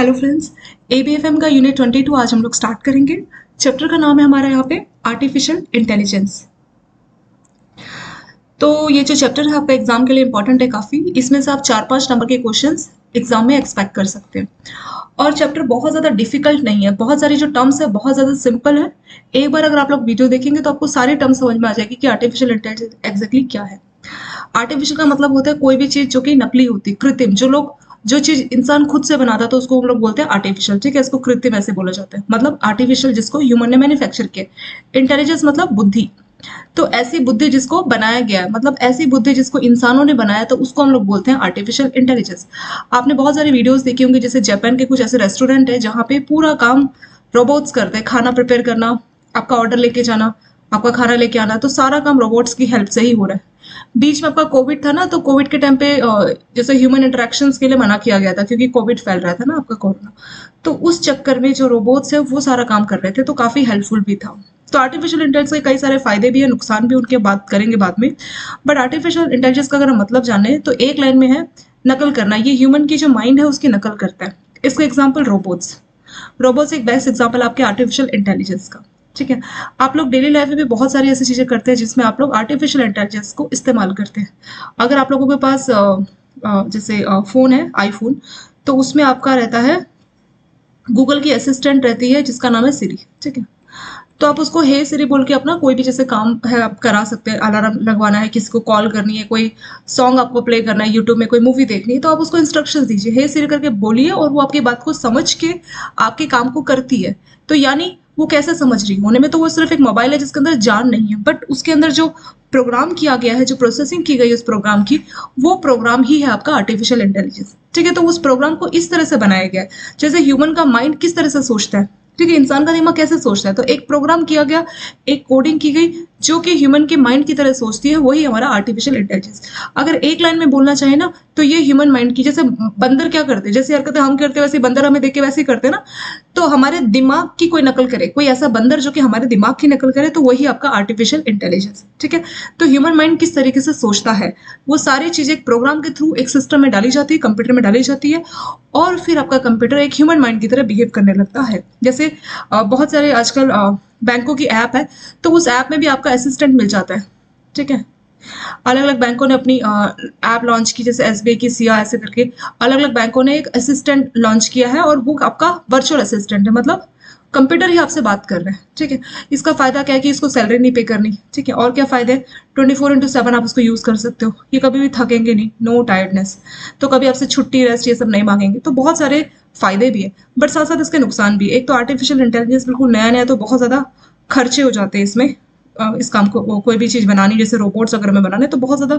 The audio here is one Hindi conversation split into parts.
हेलो फ्रेंड्स, एबीएफएम का यूनिट 22 आज हम लोग स्टार्ट करेंगे। चैप्टर का नाम है हमारा यहाँ पे आर्टिफिशियल इंटेलिजेंस। तो ये जो चैप्टर है आपका एग्जाम के लिए इंपॉर्टेंट है काफ़ी। इसमें से आप 4-5 नंबर के क्वेश्चंस एग्जाम में एक्सपेक्ट कर सकते हैं। और चैप्टर बहुत ज़्यादा डिफिकल्ट नहीं है, बहुत सारी जो टर्म्स है बहुत ज़्यादा सिंपल है। एक बार अगर आप लोग वीडियो देखेंगे तो आपको सारी टर्म्स समझ में आ जाएगी कि आर्टिफिशियल इंटेलिजेंस एग्जैक्टली क्या है। आर्टिफिशियल का मतलब होता है कोई भी चीज़ जो कि नकली होती, कृत्रिम। जो चीज़ इंसान खुद से बनाता है तो उसको हम लोग बोलते हैं आर्टिफिशियल, ठीक है। इसको कृत्रिम ऐसे बोला जाता है, मतलब आर्टिफिशियल जिसको ह्यूमन ने मैन्युफैक्चर किया। इंटेलिजेंस मतलब बुद्धि, तो ऐसी बुद्धि जिसको बनाया गया है, मतलब ऐसी बुद्धि जिसको इंसानों ने बनाया तो उसको हम लोग बोलते हैं आर्टिफिशियल इंटेलिजेंस। आपने बहुत सारी वीडियोस देखी होंगी, जैसे जापान के कुछ ऐसे रेस्टोरेंट है जहाँ पे पूरा काम रोबोट्स करते हैं। खाना प्रिपेयर करना, आपका ऑर्डर लेके जाना, आपका खाना लेके आना, तो सारा काम रोबोट्स की हेल्प से ही हो रहा है। बीच में आपका कोविड था ना, तो कोविड के टाइम पे जैसे ह्यूमन इंटरेक्शंस के लिए मना किया गया था क्योंकि कोविड फैल रहा था ना आपका कोरोना। तो उस चक्कर में जो रोबोट्स है वो सारा काम कर रहे थे, तो काफी हेल्पफुल भी था। तो आर्टिफिशियल इंटेलिजेंस के कई सारे फायदे भी है, नुकसान भी, उनके बात करेंगे बाद में। बट आर्टिफिशियल इंटेलिजेंस का अगर हम मतलब जाने तो एक लाइन में है नकल करना। ये ह्यूमन की जो माइंड है उसकी नकल करता है। इसका एग्जाम्पल रोबोट्स। रोबोट्स एक बेस्ट एग्जाम्पल आपके आर्टिफिशियल इंटेलिजेंस का, ठीक है। आप लोग डेली लाइफ में भी बहुत सारी ऐसी चीजें करते हैं जिसमें आप लोग आर्टिफिशियल इंटेलिजेंस को इस्तेमाल करते हैं। अगर आप लोगों के पास जैसे फोन है आईफोन, तो उसमें आपका रहता है गूगल की असिस्टेंट रहती है जिसका नाम है सिरी, ठीक है। तो आप उसको हे सिरी बोल के अपना कोई भी जैसे काम है आप करा सकते हैं। अलार्म लगवाना है, किसी को कॉल करनी है, कोई सॉन्ग आपको प्ले करना है, यूट्यूब में कोई मूवी देखनी है, तो आप उसको इंस्ट्रक्शंस दीजिए, हे सिरी करके बोलिए, और वो आपकी बात को समझ के आपके काम को करती है। तो यानी वो कैसे समझ रही है, होने में तो वो सिर्फ एक मोबाइल है जिसके अंदर जान नहीं है, बट उसके अंदर जो प्रोग्राम किया गया है, जो प्रोसेसिंग की गई है उस प्रोग्राम की, वो प्रोग्राम ही है आपका आर्टिफिशियल इंटेलिजेंस, ठीक है। तो उस प्रोग्राम को इस तरह से बनाया गया है जैसे ह्यूमन का माइंड किस तरह से सोचता है, ठीक है, इंसान का दिमाग कैसे सोचता है। तो एक प्रोग्राम किया गया, एक कोडिंग की गई जो कि ह्यूमन के माइंड की तरह सोचती है, वही हमारा आर्टिफिशियल इंटेलिजेंस। अगर एक लाइन में बोलना चाहे ना तो ये ह्यूमन माइंड की, जैसे बंदर क्या करते हैं, जैसे हरकतें हम करते हैं वैसे बंदर हमें देख के वैसे ही करते हैं ना। तो हमारे दिमाग की कोई नकल करे, कोई ऐसा बंदर जो कि हमारे दिमाग की नकल करे, तो वही आपका आर्टिफिशियल इंटेलिजेंस, ठीक है। तो ह्यूमन माइंड किस तरीके से सोचता है, वो सारी चीजें एक प्रोग्राम के थ्रू एक सिस्टम में डाली जाती है, कंप्यूटर में डाली जाती है, और फिर आपका कंप्यूटर एक ह्यूमन माइंड की तरह बिहेव करने लगता है। जैसे बहुत सारे आजकल बैंकों की ऐप है, तो उस ऐप में भी आपका असिस्टेंट मिल जाता है, ठीक है। अलग अलग बैंकों ने अपनी ऐप लॉन्च की, जैसे एसबीआई की, सिया, ऐसे करके अलग अलग बैंकों ने एक असिस्टेंट लॉन्च किया है, और वो आपका वर्चुअल असिस्टेंट है, मतलब कंप्यूटर ही आपसे बात कर रहे हैं, ठीक है। इसका फायदा क्या है कि इसको सैलरी नहीं पे करनी, ठीक है। और क्या फायदे, 24/7 आप उसको यूज कर सकते हो, ये कभी भी थकेंगे नहीं, नो टायर्डनेस, तो कभी आपसे छुट्टी रेस्ट ये सब नहीं मांगेंगे। तो बहुत सारे फायदे भी है, बट साथ साथ इसके नुकसान भी है। एक तो आर्टिफिशियल इंटेलिजेंस बिल्कुल नया नया, तो बहुत ज्यादा खर्चे हो जाते हैं इसमें। इस काम को कोई भी चीज बनानी, जैसे रोबोट्स अगर में बनाने, तो बहुत ज्यादा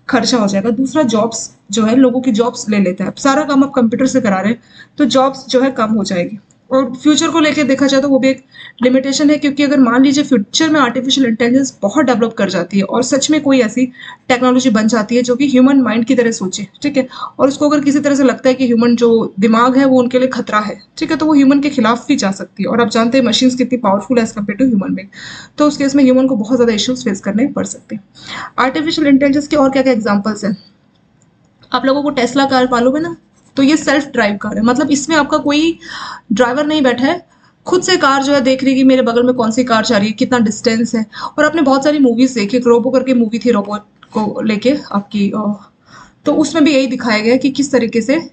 खर्चा हो जाएगा। दूसरा, जॉब्स जो है, लोगों की जॉब्स ले लेता है। सारा काम आप कंप्यूटर से करा रहे हैं, तो जॉब्स जो है कम हो जाएगी। और फ्यूचर को लेकर देखा जाए तो वो भी एक लिमिटेशन है, क्योंकि अगर मान लीजिए फ्यूचर में आर्टिफिशियल इंटेलिजेंस बहुत डेवलप कर जाती है और सच में कोई ऐसी टेक्नोलॉजी बन जाती है जो कि ह्यूमन माइंड की तरह सोचे, ठीक है, और उसको अगर किसी तरह से लगता है कि ह्यूमन जो दिमाग है वो उनके लिए खतरा है, ठीक है, तो वो ह्यूमन के खिलाफ भी जा सकती है। और आप जानते हैं मशीन्स कितनी पावरफुल है as compare to human being, तो उस केस में ह्यूमन को बहुत ज्यादा इश्यूज फेस करने पड़ सकते हैं। आर्टिफिशियल इंटेलिजेंस के और क्या क्या एग्जाम्पल्स हैं, आप लोगों को टेस्ला कार मालूम है ना, तो ये सेल्फ ड्राइव कार है, मतलब इसमें आपका कोई ड्राइवर नहीं बैठा है, खुद से कार जो है देख रही है कि मेरे बगल में कौन सी कार जा रही है, कितना डिस्टेंस है। और आपने बहुत सारी मूवीज देखी, रोबो करके मूवी थी रोबोट को लेके आपकी, तो उसमें भी यही दिखाया गया है कि किस तरीके से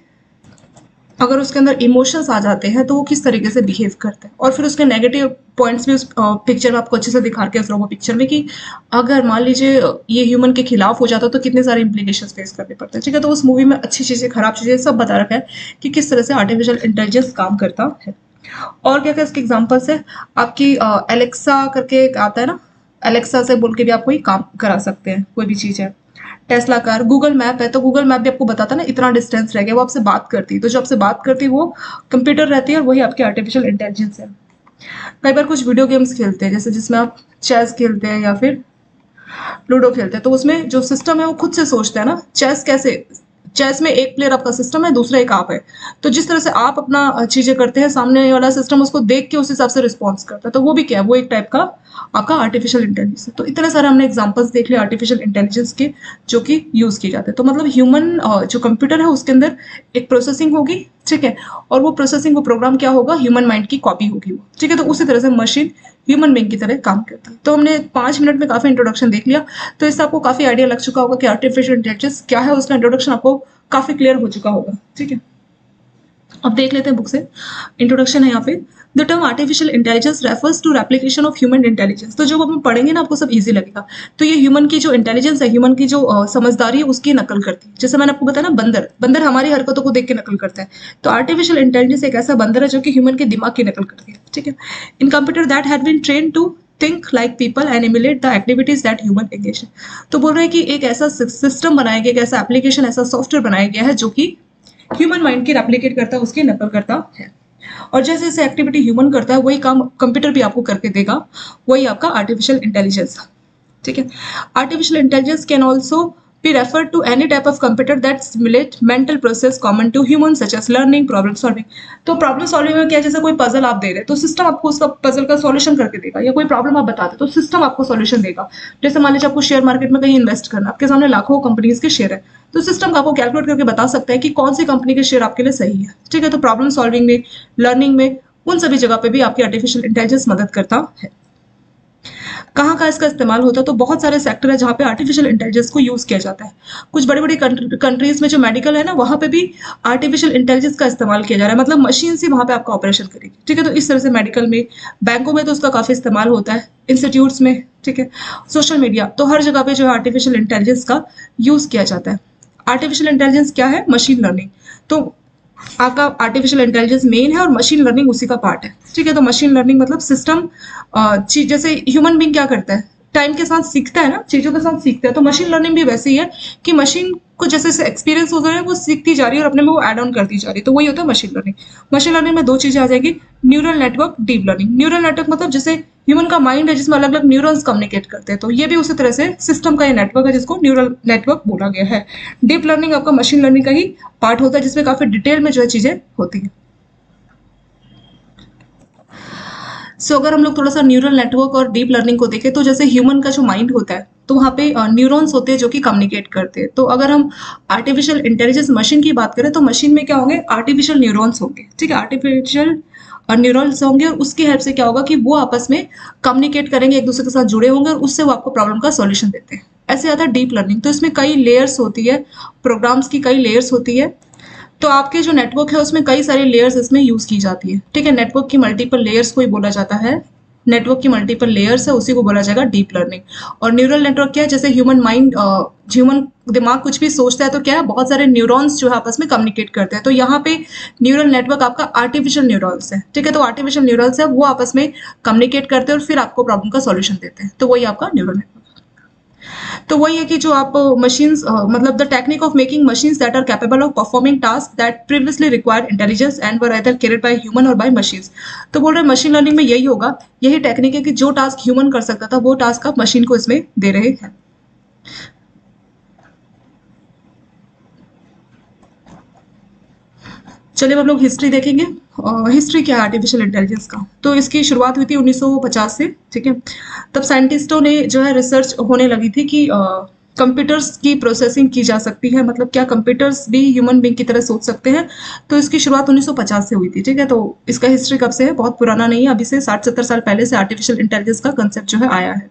अगर उसके अंदर इमोशंस आ जाते हैं तो वो किस तरीके से बिहेव करते हैं। और फिर उसके नेगेटिव पॉइंट्स भी उस पिक्चर में आपको अच्छे से दिखा के, उस रोबो पिक्चर में, कि अगर मान लीजिए ये ह्यूमन के खिलाफ हो जाता तो कितने सारे इंप्लीकेशंस फेस करने पड़ते हैं, ठीक है। तो उस मूवी में अच्छी चीजें, खराब चीजें सब बता रखा है कि किस तरह से आर्टिफिशियल इंटेलिजेंस काम करता है। और क्या क्या इसके एग्जाम्पल्स है, आपकी एलेक्सा करके एक आता है ना, एलेक्सा से बोल के भी आप कोई काम करा सकते हैं, कोई भी चीज है। टेस्ला कार, गूगल मैप है, तो गूगल मैप भी आपको बताता है ना इतना डिस्टेंस रह गया, वो आपसे बात करती है, तो जो आपसे बात करती है वो कंप्यूटर रहती है, और वही आपकी आर्टिफिशियल इंटेलिजेंस है। कई बार कुछ वीडियो गेम्स खेलते हैं, जैसे जिसमें आप चेस खेलते हैं या फिर लूडो खेलते हैं, तो उसमें जो सिस्टम है वो खुद से सोचता है ना। चेस कैसे, चेस में एक प्लेयर आपका सिस्टम है, दूसरा एक आप है, तो जिस तरह से आप अपना चीजें करते हैं, सामने वाला सिस्टम उसको देख के उस हिसाब से रिस्पॉन्स करता है, तो वो भी क्या है, वो एक टाइप का आपका आर्टिफिशियल इंटेलिजेंस है। तो इतने सारे हमने एग्जांपल्स देख लिए आर्टिफिशियल इंटेलिजेंस के जो कि यूज किए जाते हैं। तो मतलब ह्यूमन जो कंप्यूटर है उसके अंदर एक प्रोसेसिंग होगी, ठीक है, और वो प्रोसेसिंग, वो प्रोग्राम क्या होगा, ह्यूमन माइंड की कॉपी होगी वो, ठीक है। तो उसी तरह से मशीन ह्यूमन बीइंग की तरह काम करती है। तो हमने 5 मिनट में काफी इंट्रोडक्शन देख लिया, तो इससे आपको काफी आइडिया लग चुका होगा कि आर्टिफिशियल इंटेलिजेंस क्या है, उसका इंट्रोडक्शन आपको काफी क्लियर हो चुका होगा, ठीक है। अब देख लेते हैं बुक से, इंट्रोडक्शन है यहाँ पे। The term artificial intelligence refers to replication of human intelligence. तो जब हम पढ़ेंगे ना आपको सब इजी लगेगा। तो ये ह्यूमन की जो इंटेलिजेंस है, ह्यूमन की जो समझदारी है, उसकी नकल करती है। जैसे मैंने आपको बताया ना, बंदर बंदर हमारी हरकतों को देख के नकल करता है। तो आर्टिफिशियल इंटेलिजेंस एक ऐसा बंदर है जो कि ह्यूमन के दिमाग की नकल करती है, ठीक है। In computer that had been train to think like people and emulate the activities that human engage. तो बोल रहे हैं कि एक ऐसा सिस्टम बनाया गया, एक ऐसा एप्लीकेशन, ऐसा सॉफ्टवेयर बनाया गया है जो कि ह्यूमन माइंड की रेप्लिकेट करता है, उसकी नकल करता है। और जैसे जैसे एक्टिविटी ह्यूमन करता है वही काम कंप्यूटर भी आपको करके देगा, वही आपका आर्टिफिशियल इंटेलिजेंस, ठीक है। Artificial intelligence can also be referred to any type of computer that simulate mental process common to humans such as learning, problem solving। तो प्रॉब्लम सॉल्विंग में क्या, जैसे कोई पजल आप दे रहे हैं तो सिस्टम आपको उसका पजल का सॉल्यूशन करके देगा, या कोई प्रॉब्लम आप बताते तो सिस्टम आपको सॉल्यूशन देगा। जैसे मान लीजिए आपको शेयर मार्केट में कहीं इन्वेस्ट करना, आपके सामने लाखों कंपनीज के शेयर है, तो सिस्टम आपको कैलकुलेट करके बता सकता है कि कौन सी कंपनी के शेयर आपके लिए सही है, ठीक है। तो प्रॉब्लम सॉल्विंग में, लर्निंग में, उन सभी जगह पे भी आपकी आर्टिफिशियल इंटेलिजेंस मदद करता है। कहाँ कहाँ इसका इस्तेमाल होता है, तो बहुत सारे सेक्टर है जहाँ पे आर्टिफिशियल इंटेलिजेंस को यूज किया जाता है। कुछ बड़ी बड़ी कंट्रीज में जो मेडिकल है ना, वहाँ पे भी आर्टिफिशियल इंटेलिजेंस का इस्तेमाल किया जा रहा है, मतलब मशीन से वहाँ पे आपका ऑपरेशन करेगी, ठीक है। तो इस तरह से मेडिकल में, बैंकों में तो उसका काफी इस्तेमाल होता है, इंस्टीट्यूट्स में, ठीक है। सोशल मीडिया, तो हर जगह पे जो है आर्टिफिशियल इंटेलिजेंस का यूज किया जाता है। आर्टिफिशियल इंटेलिजेंस क्या है, मशीन लर्निंग। तो आपका आर्टिफिशियल इंटेलिजेंस मेन है और मशीन लर्निंग उसी का पार्ट है, ठीक है। तो मशीन लर्निंग मतलब सिस्टम, जैसे ह्यूमन बीइंग क्या करता है, टाइम के साथ सीखता है ना, चीजों के साथ सीखता है। तो मशीन लर्निंग भी वैसे ही है कि मशीन को जैसे जैसे एक्सपीरियंस हो रहा है वो सीखती जा रही है और अपने में वो एड ऑन करती जा रही है, तो वही होता है मशीन लर्निंग। मशीन लर्निंग में 2 चीजें आ जाएगी, neural network, deep learning. Neural network मतलब जैसे ह्यूमन का माइंड है जिसमें अलग अलग न्यूरॉन्स कम्युनिकेट करते हैं, तो ये भी उसी तरह से सिस्टम का ये नेटवर्क है जिसको न्यूरल नेटवर्क बोला गया है। डीप लर्निंग आपका मशीन लर्निंग का ही पार्ट होता है जिसमें काफी डिटेल में जो है चीजें होती है। अगर हम लोग थोड़ा सा न्यूरल नेटवर्क और डीप लर्निंग को देखें, तो जैसे ह्यूमन का जो माइंड होता है तो वहाँ पे न्यूरॉन्स होते हैं जो कि कम्युनिकेट करते हैं। तो अगर हम आर्टिफिशियल इंटेलिजेंस मशीन की बात करें तो मशीन में क्या होंगे, आर्टिफिशियल न्यूरॉन्स होंगे, ठीक है। आर्टिफिशियल न्यूरॉन्स होंगे और उसकी हेल्प से क्या होगा कि वो आपस में कम्युनिकेट करेंगे, एक दूसरे के साथ जुड़े होंगे और उससे वो आपको प्रॉब्लम का सॉल्यूशन देते हैं। ऐसे आता है डीप लर्निंग, तो इसमें कई लेयर्स होती है, प्रोग्राम्स की कई लेयर्स होती है। तो आपके जो नेटवर्क है उसमें कई सारी लेयर्स इसमें यूज की जाती है, ठीक है। नेटवर्क की मल्टीपल लेयर्स को ही बोला जाता है, नेटवर्क की मल्टीपल लेयर्स है उसी को बोला जाएगा डीप लर्निंग। और न्यूरल नेटवर्क क्या है, जैसे ह्यूमन माइंड, ह्यूमन दिमाग कुछ भी सोचता है तो क्या है, बहुत सारे न्यूरॉन्स जो है आपस में कम्युनिकेट करते हैं। तो यहाँ पे न्यूरल नेटवर्क आपका आर्टिफिशियल न्यूरॉन्स है, ठीक है। तो आर्टिफिशियल न्यूरॉन्स है वो आपस में कम्युनिकेट करते हैं और फिर आपको प्रॉब्लम का सॉल्यूशन देते हैं, तो वही आपका न्यूरल नेटवर्क। तो वही है कि जो आप मशीन्स, मतलब the technique of making machines that are capable of performing task that previously required intelligence and were either carried by human or by machines. तो बोल रहे हैं मशीन लर्निंग में यही होगा, यही टेक्निक है कि जो टास्क ह्यूमन कर सकता था वो टास्क आप मशीन को इसमें दे रहे हैं। चलिए अब हम लोग हिस्ट्री देखेंगे। हिस्ट्री क्या है आर्टिफिशियल इंटेलिजेंस का, तो इसकी शुरुआत हुई थी 1950 से, ठीक है। तब साइंटिस्टों ने जो है रिसर्च होने लगी थी कि कंप्यूटर्स की प्रोसेसिंग की जा सकती है, मतलब क्या कंप्यूटर्स भी ह्यूमन बीइंग की तरह सोच सकते हैं। तो इसकी शुरुआत 1950 से हुई थी, ठीक है। तो इसका हिस्ट्री कब से है, बहुत पुराना नहीं है, अभी से 60-70 साल पहले से आर्टिफिशियल इंटेलिजेंस का कंसेप्ट जो है आया है।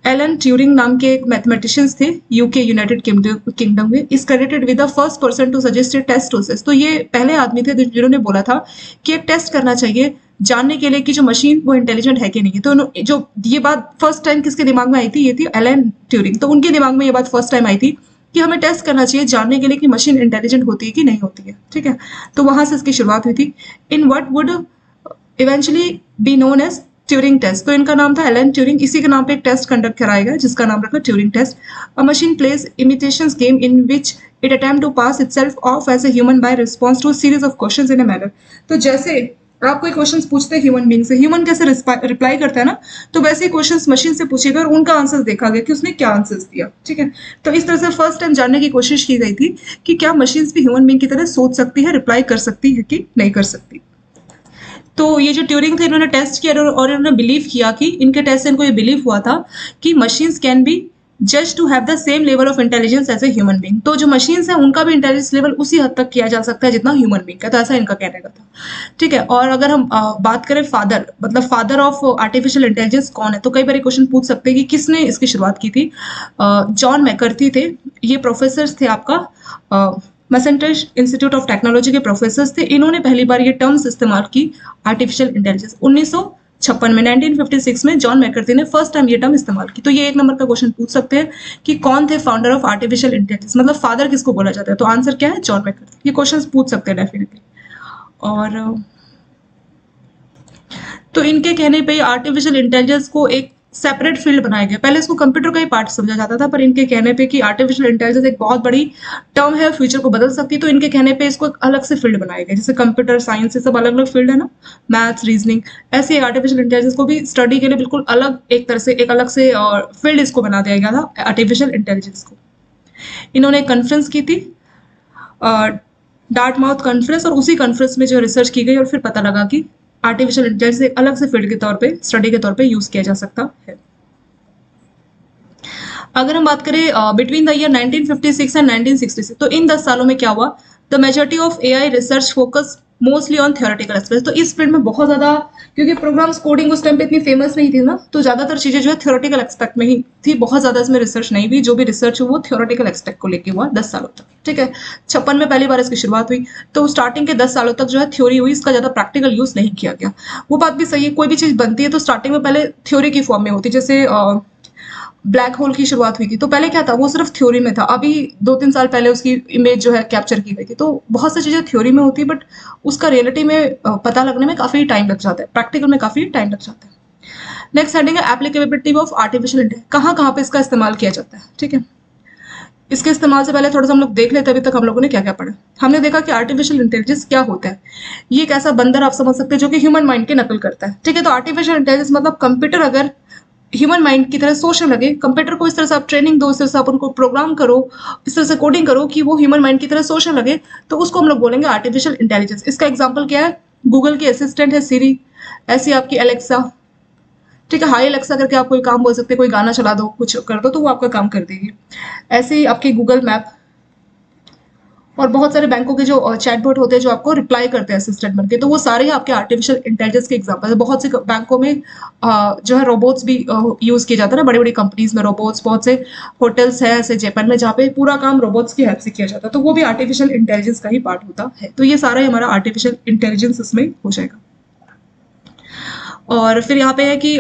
एलन ट्यूरिंग नाम के एक मैथमेटिशियंस थे यूके, यूनाइटेड किंगडम में, is credited with the first person to suggest test process. तो ये पहले आदमी थे जिन्होंने बोला था कि एक टेस्ट करना चाहिए जानने के लिए कि जो मशीन वो इंटेलिजेंट है कि नहीं है। तो जो ये बात फर्स्ट टाइम किसके दिमाग में आई थी, ये थी एलन ट्यूरिंग। तो उनके दिमाग में ये बात फर्स्ट टाइम आई थी कि हमें टेस्ट करना चाहिए जानने के लिए कि मशीन इंटेलिजेंट होती है कि नहीं होती है, ठीक है। तो वहां से इसकी शुरुआत हुई थी। In what would eventually be known as Turing test. तो इनका नाम था एलन ट्यूरिंग, इसी के नाम पे एक टेस्ट कंडक्ट कराया गया जिसका नाम रखा Turing test. A machine plays imitations game in which it attempt to pass itself off as a human by response to series of questions in a manner. तो जैसे आप कोई क्वेश्चंस पूछते हैं ह्यूमन बीइंग से, ह्यूमन कैसे रिप्लाई करता है ना, तो वैसे ही क्वेश्चंस मशीन से पूछेगा और उनका आंसर देखा गया कि उसने क्या आंसर्स दिया, ठीक है। तो इस तरह से फर्स्ट टाइम जानने की कोशिश की गई थी कि क्या मशीन्स भी ह्यूमन बीइंग की तरह सोच सकती है, रिप्लाई कर सकती है कि नहीं कर सकती। तो ये जो ट्यूरिंग थे इन्होंने टेस्ट किया और इन्होंने बिलीव किया कि इनके टेस्ट से इनको ये बिलीव हुआ था कि machines can be just to have the same level of intelligence as a human being. तो जो मशीन्स हैं उनका भी इंटेलिजेंस लेवल उसी हद तक किया जा सकता है जितना ह्यूमन बीइंग का, तो ऐसा इनका कहने का था। ठीक है, और अगर हम बात करें फादर, मतलब फादर ऑफ आर्टिफिशियल इंटेलिजेंस कौन है, तो कई बार क्वेश्चन पूछ सकते हैं कि किसने इसकी शुरुआत की थी। जॉन मैकर्थी थे, ये प्रोफेसर थे आपका मैसेंचुरेट्स इंस्टीट्यूट ऑफ टेक्नोलॉजी के प्रोफेसर थे। इन्होंने पहली बार ये टर्म्स इस्तेमाल की आर्टिफिशियल इंटेलिजेंस 1956 में, 1956 में जॉन मैकर्थी ने फर्स्ट टाइम ये टर्म इस्तेमाल की। तो ये एक नंबर का क्वेश्चन पूछ सकते हैं कि कौन थे फाउंडर ऑफ आर्टिफिशियल इंटेलिजेंस, मतलब फादर किसको बोला जाता है, तो आंसर क्या है, जॉन मैकर्थी। ये क्वेश्चन पूछ सकते हैं डेफिनेटली। और तो इनके कहने पे आर्टिफिशियल इंटेलिजेंस को एक सेपरेट फील्ड बनाया गया। पहले इसको कंप्यूटर का ही पार्ट समझा जाता था, पर इनके कहने पे कि आर्टिफिशियल इंटेलिजेंस एक बहुत बड़ी टर्म है, फ्यूचर को बदल सकती है, तो इनके कहने पे इसको एक अलग से फील्ड बनाया गया। जैसे कंप्यूटर साइंस, ये सब अलग अलग फील्ड है ना, मैथ्स, रीजनिंग, ऐसे आर्टिफिशियल इंटेलिजेंस को भी स्टडी के लिए बिल्कुल अलग एक तरह से एक अलग से फील्ड इसको बना दिया गया था आर्टिफिशियल इंटेलिजेंस को। इन्होंने एक कॉन्फ्रेंस की थी, डार्टमाउथ कॉन्फ्रेंस, और उसी कॉन्फ्रेंस में जो रिसर्च की गई और फिर पता लगा कि आर्टिफिशियल इंटेलिजेंस एक अलग से फील्ड के तौर पे, स्टडी के तौर पे यूज किया जा सकता है। अगर हम बात करें बिटवीन द ईयर 1956 एंड 1966, तो इन 10 सालों में क्या हुआ, the majority of AI research focus mostly on theoretical aspects. तो इस फील्ड में बहुत ज्यादा, क्योंकि प्रोग्राम्स कोडिंग उस टाइम पे इतनी फेमस नहीं थी ना, तो ज्यादातर चीजें जो है थियोरेटिकल एस्पेक्ट में ही थी, बहुत ज्यादा इसमें रिसर्च नहीं हुई। जो भी रिसर्च हुआ वो थियोरेटिकल एस्पेक्ट को लेके हुआ 10 सालों तक। ठीक है, 56 में पहली बार इसकी शुरुआत हुई, तो स्टार्टिंग के 10 सालों तक जो है थ्योरी हुई, इसका ज्यादा प्रैक्टिकल यूज नहीं किया गया। वो बात भी सही है, कोई भी चीज बनती है तो स्टार्टिंग में पहले थ्योरी की फॉर्म में होती है। जैसे ब्लैक होल की शुरुआत हुई थी, तो पहले क्या था, वो सिर्फ थ्योरी में था। अभी 2-3 साल पहले उसकी इमेज जो है कैप्चर की गई थी। तो बहुत सी चीजें थ्योरी में होती है, बट उसका रियलिटी में पता लगने में काफी टाइम लग जाता है, प्रैक्टिकल में काफी टाइम लग जाता है। नेक्स्ट हेडिंग है एप्लीकेबिलिटी ऑफ आर्टिफिशियल इंटेलिजेंस, कहाँ कहाँ पे इसका इस्तेमाल किया जाता है। ठीक है, इसके इस्तेमाल से पहले थोड़ा सा हम लोग देख लेते हैं अभी तक हम लोगों ने क्या क्या पढ़ा। हमने देखा कि आर्टिफिशियल इंटेलिजेंस क्या होता है, ये एक ऐसा बंदर आप समझ सकते हैं जो कि ह्यूमन माइंड की नकल करता है। ठीक है, तो आर्टिफिशियल इंटेलिजेंस मतलब कंप्यूटर अगर ह्यूमन माइंड की तरह सोचने लगे, कंप्यूटर को इस तरह से आप ट्रेनिंग दो, इस तरह से आप उनको प्रोग्राम करो, इस तरह से कोडिंग करो कि वो ह्यूमन माइंड की तरह सोचने लगे, तो उसको हम लोग बोलेंगे आर्टिफिशियल इंटेलिजेंस। इसका एग्जांपल क्या है, गूगल की असिस्टेंट है सीरी, ऐसी आपकी एलेक्सा। ठीक है, हाई एलेक्सा करके आप कोई काम बोल सकते हैं, कोई गाना चला दो, कुछ कर दो, तो वो आपका काम कर देगी। ऐसे ही आपकी गूगल मैप, और बहुत सारे बैंकों के जो चैटबॉट होते हैं जो आपको रिप्लाई करते हैं असिस्टेंट बनके, तो वो सारे आपके आर्टिफिशियल इंटेलिजेंस के एग्जांपल है। बहुत से बैंकों में जो है रोबोट्स भी यूज किए जाते हैं ना, बड़ी बड़ी कंपनीज में रोबोट्स, बहुत से होटल्स है ऐसे जापान में जहाँ पे पूरा काम रोबोट्स की हेल्प से किया जाता है, तो वो भी आर्टिफिशियल इंटेलिजेंस का ही पार्ट होता है। तो ये सारा ही हमारा आर्टिफिशियल इंटेलिजेंस इसमें हो जाएगा। और फिर यहाँ पे है कि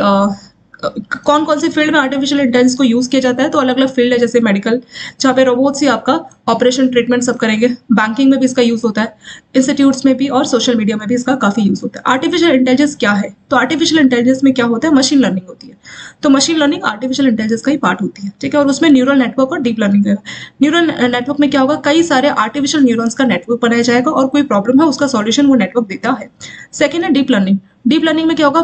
कौन कौन से फील्ड में आर्टिफिशियल इंटेलिजेंस को यूज किया जाता है, तो अलग अलग फील्ड है, जैसे मेडिकल, जहाँ पे रोबोट्स ही आपका ऑपरेशन ट्रीटमेंट सब करेंगे। बैंकिंग में भी इसका यूज होता है, इंस्टीट्यूट्स में भी, और सोशल मीडिया में भी इसका काफी यूज होता है। आर्टिफिशियल इंटेलिजेंस क्या है, तो आर्टिफिशियल इंटेलिजेंस में क्या होता है, मशीन लर्निंग होती है। तो मशीन लर्निंग आर्टिफिशियल इंटेलिजेंस का ही पार्ट होती है। ठीक है, और उसमें न्यूरल नेटवर्क और डीप लर्निंग है। न्यूरल नेटवर्क में क्या होगा, कई सारे आर्टिफिशियल न्यूरॉन्स का नेटवर्क बनाया जाएगा, और कोई प्रॉब्लम है उसका सॉल्यूशन वो नेटवर्क देता है। सेकेंड है डीप लर्निंग। डीप लर्निंग में क्या होगा,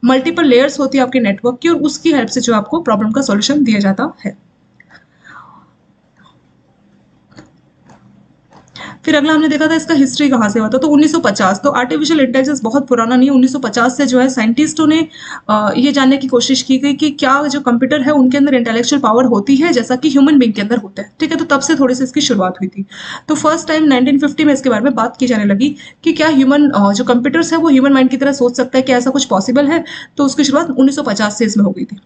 मल्टीपल लेयर्स होती है आपके नेटवर्क की, और उसकी हेल्प से जो आपको प्रॉब्लम का सॉल्यूशन दिया जाता है। फिर अगला हमने देखा था इसका हिस्ट्री कहाँ से हुआ था, तो 1950। तो आर्टिफिशियल इंटेलिजेंस बहुत पुराना नहीं है, 1950 से जो है साइंटिस्टों ने ये जानने की कोशिश की गई कि क्या जो कंप्यूटर है उनके अंदर इंटेलेक्चुअल पावर होती है जैसा कि ह्यूमन बीइंग के अंदर होता है। ठीक है, तो तब से थोड़ी सी इसकी शुरुआत हुई थी। तो फर्स्ट टाइम 1950 में इसके बारे में बात की जाने लगी कि क्या ह्यूमन जो कंप्यूटर्स है वो ह्यूमन माइंड की तरह सोच सकता है, क्या ऐसा कुछ पॉसिबल है। तो उसकी शुरुआत 1950 से इसमें हो गई थी।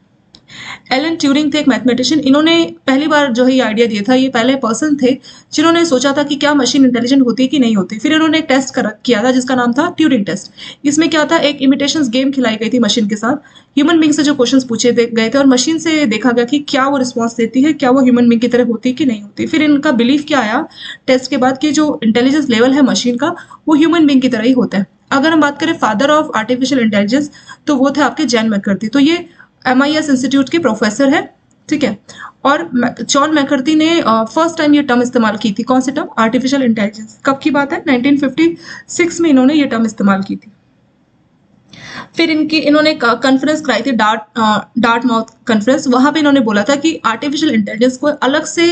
एलन ट्यूरिंग थे एक मैथमेटिशियन, इन्होंने पहली बार जो है ये आइडिया दिया था। ये पहले पर्सन थे जिन्होंने सोचा था कि क्या मशीन इंटेलिजेंट होती है कि नहीं होती। फिर इन्होंने एक टेस्ट किया था जिसका नाम था ट्यूरिंग टेस्ट। इसमें क्या था, एक इमिटेशन गेम खिलाई गई थी मशीन के साथ, ह्यूमन बींग से जो क्वेश्चन पूछे गए थे, और मशीन से देखा गया कि क्या वो रिस्पॉन्स देती है, क्या वो ह्यूमन बींग की तरह होती है कि नहीं होती। फिर इनका बिलीफ क्या आया टेस्ट के बाद कि जो इंटेलिजेंस लेवल है मशीन का वो ह्यूमन बींग की तरह ही होता है। अगर हम बात करें फादर ऑफ आर्टिफिशियल इंटेलिजेंस, तो वो थे आपके जॉन मैकर्थी। तो ये MIS इंस्टीट्यूट के प्रोफेसर है। ठीक है, और जॉन मैकर्थी ने फर्स्ट टाइम ये टर्म इस्तेमाल की थी। कौन सी टर्म, आर्टिफिशियल इंटेलिजेंस। कब की बात है, 1956 में इन्होंने ये टर्म इस्तेमाल की थी। फिर इन्होंने कॉन्फ्रेंस कराई थी, डार्टमाउथ कॉन्फ्रेंस। वहां पे इन्होंने बोला था कि आर्टिफिशियल इंटेलिजेंस को अलग से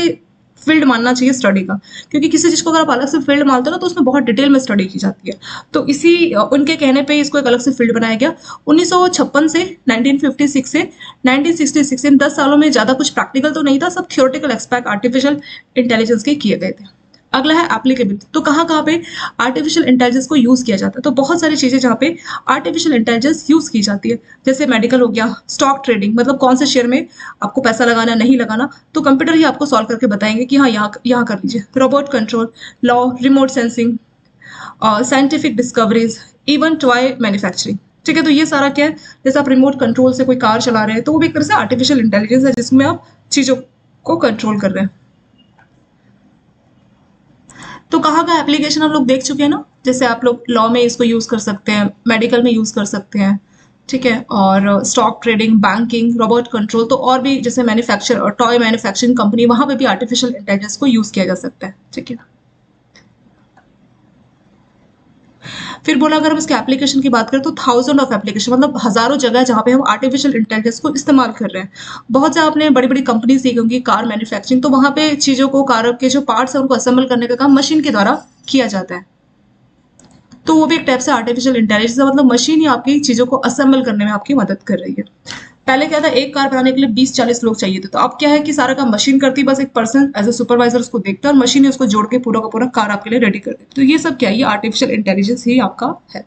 फील्ड मानना चाहिए स्टडी का, क्योंकि किसी चीज़ को अगर आप अलग से फील्ड मानते हो ना तो उसमें बहुत डिटेल में स्टडी की जाती है। तो इसी उनके कहने पे इसको एक अलग से फील्ड बनाया गया। 1956 से 1956 से 1966, इन 10 सालों में ज़्यादा कुछ प्रैक्टिकल तो नहीं था, सब थियोरेटिकल एस्पेक्ट आर्टिफिशियल इंटेलिजेंस के किए गए थे। अगला है एप्लीकेबिलिटी। तो कहाँ कहाँ पे आर्टिफिशियल इंटेलिजेंस को यूज किया जाता है? तो बहुत सारी चीजें जहाँ पे आर्टिफिशियल इंटेलिजेंस यूज की जाती है, जैसे मेडिकल हो गया, स्टॉक ट्रेडिंग, मतलब कौन से शेयर में आपको पैसा लगाना नहीं लगाना, तो कंप्यूटर ही आपको सॉल्व करके बताएंगे कि हाँ यहाँ कर लीजिए। Robot control, law, remote sensing, scientific discoveries, even toy manufacturing. ठीक है, तो ये सारा क्या है, जैसे आप रिमोट कंट्रोल से कोई कार चला रहे हैं तो वो भी एक तरह से आर्टिफिशियल इंटेलिजेंस है जिसमें आप चीजों को कंट्रोल कर रहे हैं। तो कहाँ का एप्लीकेशन हम लोग देख चुके हैं ना, जैसे आप लोग लॉ में इसको यूज कर सकते हैं, मेडिकल में यूज कर सकते हैं, ठीक है, और stock trading, banking, robot control, तो और भी जैसे मैन्युफैक्चर और टॉय मैन्युफैक्चरिंग कंपनी, वहां पे भी आर्टिफिशियल इंटेलिजेंस को यूज किया जा सकता है। ठीक है, फिर बोला अगर हम इसके एप्लीकेशन की बात करें तो थाउजेंड ऑफ एप्लीकेशन, मतलब हजारों जगह जहाँ पे हम आर्टिफिशियल इंटेलिजेंस को इस्तेमाल कर रहे हैं। बहुत से आपने बड़ी बड़ी कंपनीज देखी होंगी, कार मैन्युफैक्चरिंग, तो वहां पे चीजों को, कार के जो पार्ट्स है उनको असेंबल करने का काम मशीन के द्वारा किया जाता है। तो वो भी एक टाइप से आर्टिफिशियल इंटेलिजेंस है, मतलब मशीन ही आपकी चीजों को असेंबल करने में आपकी मदद कर रही है। पहले क्या था, एक कार बनाने के लिए 20-40 लोग चाहिए थे, तो अब क्या है कि सारा काम मशीन करती है, बस एक पर्सन एज ए सुपरवाइजर उसको देखता है और मशीन ही उसको जोड़ के पूरा का पूरा कार आपके लिए रेडी कर देती है। तो ये सब क्या है, ये आर्टिफिशियल इंटेलिजेंस ही आपका है।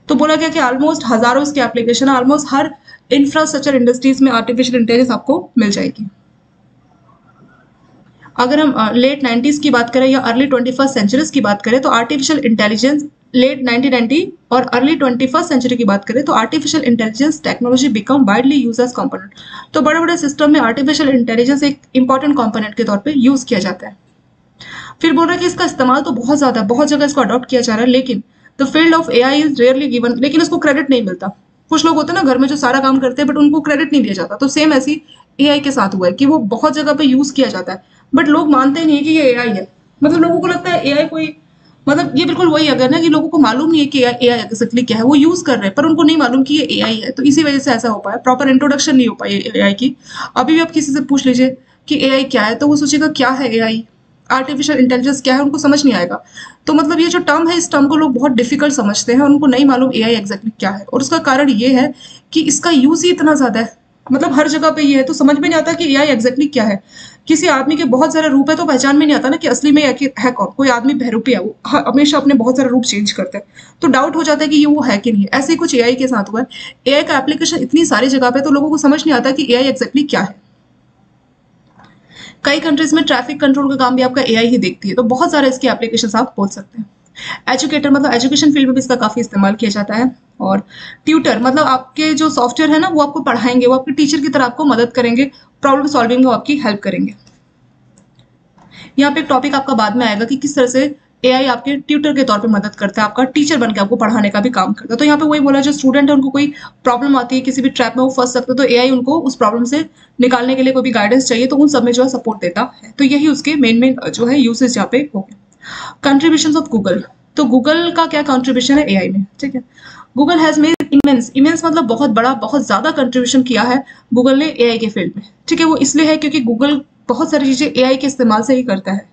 तो बोला गया कि ऑलमोस्ट हजारों इसके एप्लीकेशन, ऑलमोस्ट हर इंफ्रास्ट्रक्चर इंडस्ट्रीज में आर्टिफिशियल इंटेलिजेंस आपको मिल जाएगी। अगर हम लेट 90s की बात करें या अर्ली 21st सेंचुरीज की बात करें तो आर्टिफिशियल इंटेलिजेंस, लेट 1990 और अर्ली 21st सेंचुरी की बात करें तो artificial intelligence technology become widely use as component. तो बड़े बड़े सिस्टम में आर्टिफिशियल इंटेलिजेंस एक इंपॉर्टेंट कंपोनेंट के तौर पे यूज किया जाता है। फिर बोल रहा है कि इसका इस्तेमाल तो बहुत ज्यादा है, बहुत जगह इसको अडॉप्ट किया जा रहा है, लेकिन the field of AI is rarely given, लेकिन उसको क्रेडिट नहीं मिलता। कुछ लोग होते हैं ना घर में जो सारा काम करते हैं बट उनको क्रेडिट नहीं दिया जाता, तो सेम ऐसी एआई के साथ हुआ है कि वो बहुत जगह पे यूज किया जाता है बट लोग मानते ही नहीं है कि ये एआई है। मतलब लोगों को लगता है एआई कोई, मतलब ये बिल्कुल वही अगर ना कि लोगों को मालूम नहीं है कि एआई एक्चुअली क्या है, वो यूज कर रहे हैं पर उनको नहीं मालूम कि ये एआई है, तो इसी वजह से ऐसा हो पाया, प्रॉपर इंट्रोडक्शन नहीं हो पाई एआई की। अभी भी आप किसी से पूछ लीजिए कि एआई क्या है तो वो सोचेगा क्या है एआई, आर्टिफिशियल इंटेलिजेंस क्या है, उनको समझ नहीं आएगा। तो मतलब ये जो टर्म है, इस टर्म को लोग बहुत डिफिकल्ट समझते हैं, उनको नहीं मालूम एआई एग्जैक्टली क्या है, और उसका कारण ये है कि इसका यूज ही इतना ज्यादा है, मतलब हर जगह पे ये है, तो समझ में नहीं आता कि एआई एग्जैक्टली क्या है। किसी आदमी के बहुत सारे रूप है तो पहचान में नहीं आता ना कि असली में है कौन। कोई आदमी बहरूपी है, वो हमेशा अपने बहुत सारे रूप चेंज करते हैं, तो डाउट हो जाता है कि ये वो है कि नहीं है। ऐसे ही कुछ एआई के साथ हुआ है, एआई का एप्लीकेशन इतनी सारी जगह पे तो लोगों को समझ नहीं आता कि एआई एग्जैक्टली क्या है। कई कंट्रीज में ट्रैफिक कंट्रोल का काम भी आपका एआई ही देखती है, तो बहुत सारे इसके एप्लीकेशन आप बोल सकते हैं। एजुकेटर, मतलब एजुकेशन फील्ड में भी इसका काफी इस्तेमाल किया जाता है। और ट्यूटर, मतलब आपके जो सॉफ्टवेयर है ना वो आपको पढ़ाएंगे, वो आपके टीचर की तरह आपको मदद करेंगे, प्रॉब्लम सॉल्विंग में वो आपकी हेल्प करेंगे। यहाँ पे एक टॉपिक आपका बाद में आएगा कि किस तरह से एआई आपके ट्यूटर के तौर पे मदद करता है, आपका टीचर बन के आपको पढ़ाने का भी काम करता है। तो यहाँ पे वही बोला, जो स्टूडेंट है उनको कोई प्रॉब्लम आती है, किसी भी ट्रैप में वो फंस सकते हैं, तो एआई उनको उस प्रॉब्लम से निकालने के लिए कोई भी गाइडेंस चाहिए तो उन सब में जो है सपोर्ट देता है। तो यही उसके मेन जो है यूसेज यहाँ पे हो गया। कंट्रीब्यूशन ऑफ गूगल, तो गूगल का क्या कंट्रीब्यूशन है एआई में, ठीक है। गूगल हैज मेड इमेंस मतलब बहुत बड़ा, बहुत ज्यादा कंट्रीब्यूशन किया है गूगल ने एआई के फील्ड में, ठीक है। वो इसलिए है क्योंकि गूगल बहुत सारी चीजें एआई के इस्तेमाल से ही करता है।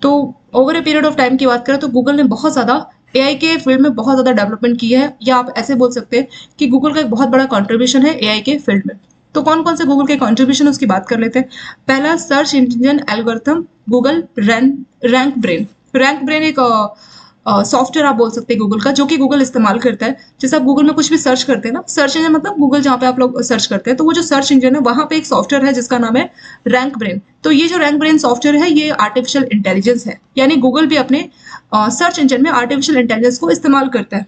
तो over a period of time की बात करें तो गूगल ने बहुत ज्यादा एआई के फील्ड में बहुत ज्यादा डेवलपमेंट की है, या आप ऐसे बोल सकते हैं कि गूगल का एक बहुत बड़ा कंट्रीब्यूशन है एआई के फील्ड में। तो कौन कौन से गूगल के कंट्रीब्यूशन उसकी बात कर लेते हैं। पहला, search engine algorithm, Google rank brain. Rank brain एक सॉफ्टवेयर आप बोल सकते हैं गूगल का, जो कि गूगल इस्तेमाल करता है। जैसे आप गूगल में कुछ भी सर्च करते हैं ना, सर्च इंजन मतलब गूगल जहाँ पे आप लोग सर्च करते हैं, तो वो जो सर्च इंजन है वहां पे एक सॉफ्टवेयर है जिसका नाम है रैंक ब्रेन। तो ये जो रैंक ब्रेन सॉफ्टवेयर है ये आर्टिफिशियल इंटेलिजेंस है, यानी गूगल भी अपने सर्च इंजन में आर्टिफिशियल इंटेलिजेंस को इस्तेमाल करता है।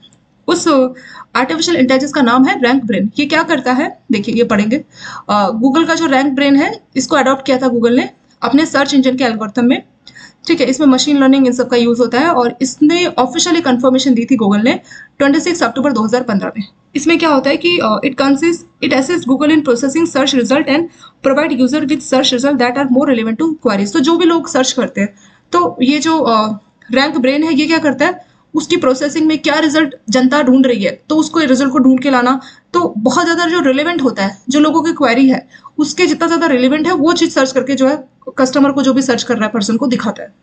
उस आर्टिफिशियल इंटेलिजेंस का नाम है रैंक ब्रेन। ये क्या करता है, देखिए ये पढ़ेंगे। गूगल का जो रैंक ब्रेन है इसको अडॉप्ट किया था गूगल ने अपने सर्च इंजन के एल्गोरिथम में, ठीक है। इसमें मशीन लर्निंग इन सब का यूज होता है, और इसने ऑफिशियली कंफर्मेशन दी थी गूगल ने 26 अक्टूबर 2015 में। इसमें क्या होता है कि it assist Google in processing search result and provide user with search result that are more relevant to queries. तो जो भी लोग सर्च करते हैं, तो ये जो रैंक ब्रेन है ये क्या करता है, उसकी प्रोसेसिंग में क्या रिजल्ट जनता ढूंढ रही है, तो उसको रिजल्ट को ढूंढ के लाना, तो बहुत ज़्यादा जो रिलेवेंट होता है, जो लोगों की क्वेरी है उसके जितना ज़्यादा रिलेवेंट है वो चीज़ सर्च करके जो है कस्टमर को, जो भी सर्च कर रहा है पर्सन को दिखाता है।